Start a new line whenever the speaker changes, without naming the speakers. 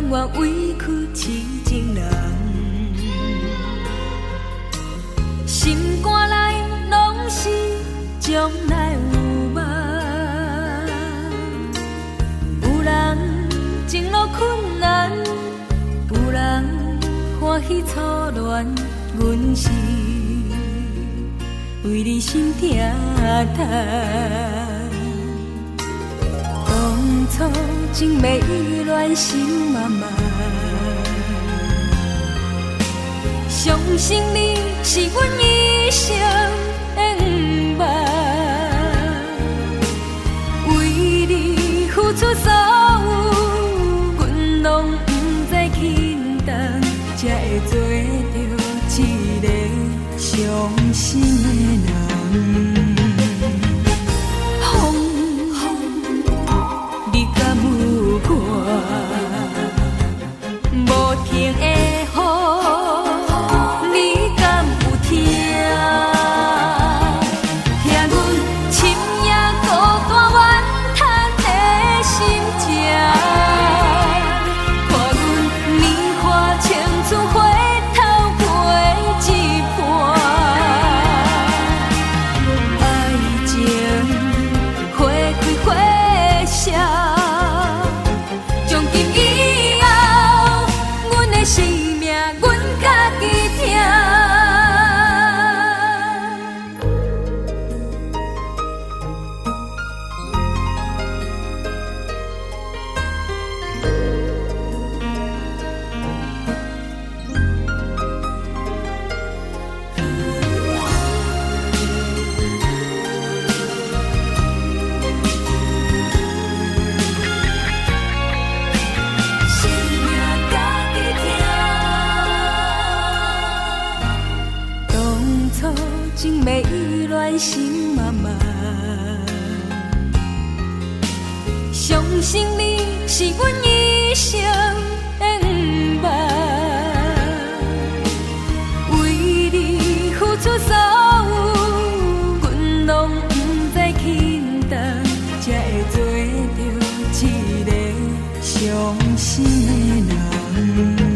甘愿委屈痴情人，心肝内拢是将来有梦。有人情路困难，有人欢喜初恋，阮是为你心疼疼。当初情迷意乱心茫茫，相信你是阮一生的愿望，为你付出所有，阮拢不知轻重，才会做着一个伤心的人。情迷意乱心茫茫，相信你是阮一生的愿望，为你付出所有，阮拢不知轻重，才会做着一个伤心的人。